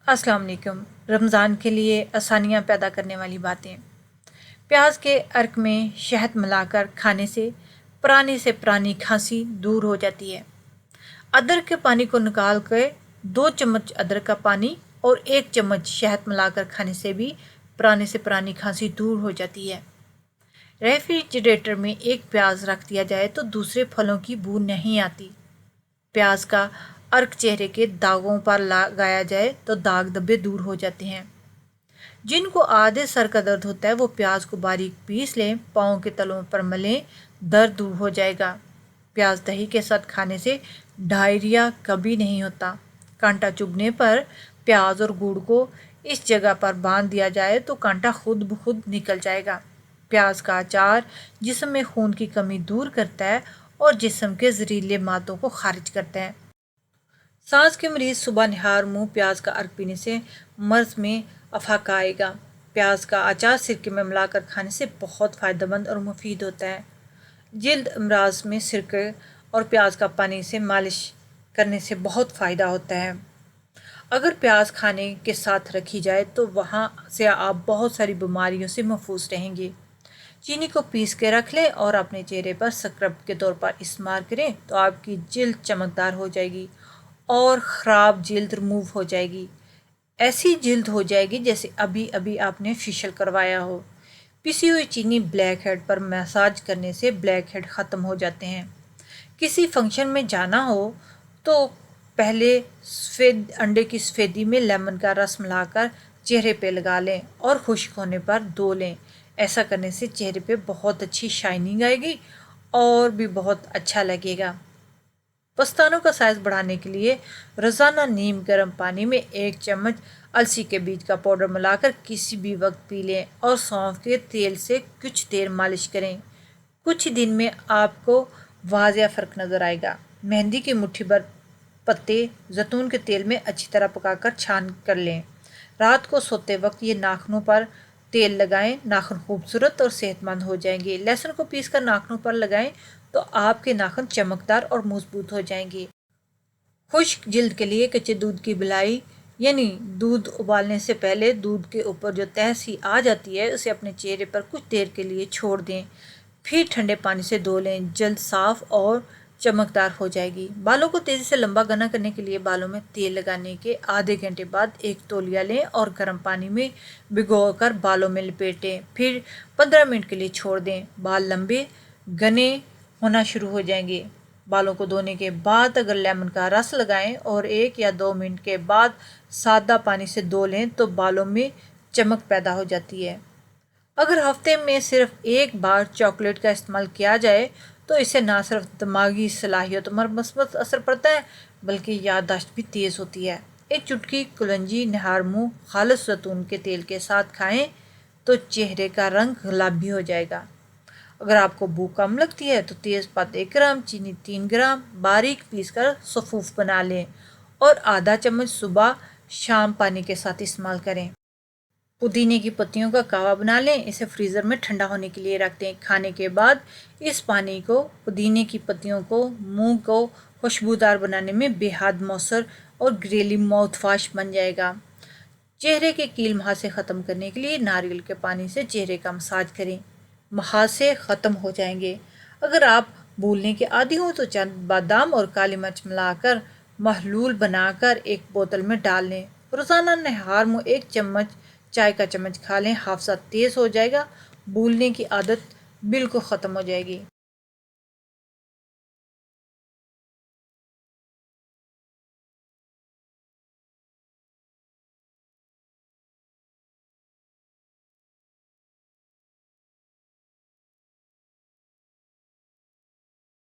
अस्सलाम वालेकुम। रमज़ान के लिए आसानियाँ पैदा करने वाली बातें। प्याज के अर्क में शहद मिलाकर खाने से पुरानी खांसी दूर हो जाती है। अदरक के पानी को निकाल कर 2 चम्मच अदरक का पानी और 1 चम्मच शहद मिलाकर खाने से भी पुरानी खांसी दूर हो जाती है। रेफ्रिजरेटर में एक प्याज रख दिया जाए तो दूसरे फलों की बू नहीं आती। प्याज का अर्क चेहरे के दागों पर लगाया जाए तो दाग धब्बे दूर हो जाते हैं। जिनको आधे सर का दर्द होता है वो प्याज को बारीक पीस लें, पाँव के तलों पर मलें, दर्द दूर हो जाएगा। प्याज दही के साथ खाने से डायरिया कभी नहीं होता। कांटा चुभने पर प्याज और गुड़ को इस जगह पर बांध दिया जाए तो कांटा खुद ब खुद निकल जाएगा। प्याज का अचार जिस्म में खून की कमी दूर करता है और जिस्म के जहरीले मादों को खारिज करता है। सांस के मरीज सुबह निहार मुंह प्याज का अर्क पीने से मर्ज में अफाका आएगा। प्याज का अचार सिरके में मिलाकर खाने से बहुत फ़ायदेमंद और मुफीद होता है। जिल्द अमराज में सिरके और प्याज का पानी से मालिश करने से बहुत फ़ायदा होता है। अगर प्याज खाने के साथ रखी जाए तो वहाँ से आप बहुत सारी बीमारियों से महफूज रहेंगे। चीनी को पीस के रख लें और अपने चेहरे पर स्क्रब के तौर पर इस्तेमाल करें तो आपकी जिल्द चमकदार हो जाएगी और ख़राब जिल्द रिमूव हो जाएगी। ऐसी जिल्द हो जाएगी जैसे अभी अभी आपने फेशियल करवाया हो। पिसी हुई चीनी ब्लैक हेड पर मसाज करने से ब्लैक हेड ख़त्म हो जाते हैं। किसी फंक्शन में जाना हो तो पहले सफ़ेद अंडे की सफ़ेदी में लेमन का रस मिलाकर चेहरे पे लगा लें और खुश्क होने पर धो लें। ऐसा करने से चेहरे पे बहुत अच्छी शाइनिंग आएगी और भी बहुत अच्छा लगेगा। पस्तानों का साइज़ बढ़ाने के लिए रोज़ाना नीम गर्म पानी में 1 चम्मच अलसी के बीज का पाउडर मिलाकर किसी भी वक्त पी लें और सौंफ के तेल से कुछ देर मालिश करें। कुछ दिन में आपको वाज़िया फ़र्क नज़र आएगा। मेहंदी की मुट्ठी भर पत्ते जैतून के तेल में अच्छी तरह पकाकर छान कर लें। रात को सोते वक्त ये नाखूनों पर तेल लगाएं, नाखून खूबसूरत और सेहतमंद हो जाएंगे। लहसुन को पीसकर नाखूनों पर लगाएं तो आपके नाखून चमकदार और मजबूत हो जाएंगे। खुश्क जिल्द के लिए कच्चे दूध की बिलाई यानी दूध उबालने से पहले दूध के ऊपर जो तह सी आ जाती है उसे अपने चेहरे पर कुछ देर के लिए छोड़ दें, फिर ठंडे पानी से धो लें। जल्द साफ और चमकदार हो जाएगी। बालों को तेज़ी से लंबा घना करने के लिए बालों में तेल लगाने के आधे घंटे बाद एक तौलिया लें और गर्म पानी में भिगोकर बालों में लपेटें, फिर 15 मिनट के लिए छोड़ दें। बाल लंबे घने होना शुरू हो जाएंगे। बालों को धोने के बाद अगर लेमन का रस लगाएं और 1 या 2 मिनट के बाद सादा पानी से धो लें तो बालों में चमक पैदा हो जाती है। अगर हफ्ते में सिर्फ एक बार चॉकलेट का इस्तेमाल किया जाए तो इससे ना सिर्फ दिमागी सलाहियतों पर مثبت असर पड़ता है बल्कि याददाश्त भी तेज़ होती है। एक चुटकी कुलंजी निहार मुँह खालिस जैतून के तेल के साथ खाएं तो चेहरे का रंग गुलाबी हो जाएगा। अगर आपको भूख कम लगती है तो तेज़पात 1 ग्राम, चीनी 3 ग्राम बारीक पीस कर सफ़ूफ बना लें और आधा चम्मच सुबह शाम पानी के साथ इस्तेमाल करें। पुदीने की पत्तियों का कावा बना लें, इसे फ्रीज़र में ठंडा होने के लिए रख दें। खाने के बाद इस पानी को पुदीने की पत्तियों को मुंह को खुशबूदार बनाने में बेहद मौसर और ग्रेली माउथ वॉश बन जाएगा। चेहरे के कील मुहासे ख़त्म करने के लिए नारियल के पानी से चेहरे का मसाज करें, मुहासे ख़त्म हो जाएंगे। अगर आप भूलने के आदी हो तो चंद बादाम और काली मिर्च मिलाकर महलूल बनाकर एक बोतल में डाल लें। रोज़ाना नहार मुँह 1 चम्मच चाय का चम्मच खा लें, हाफजा तेज़ हो जाएगा, भूलने की आदत बिल्कुल ख़त्म हो जाएगी।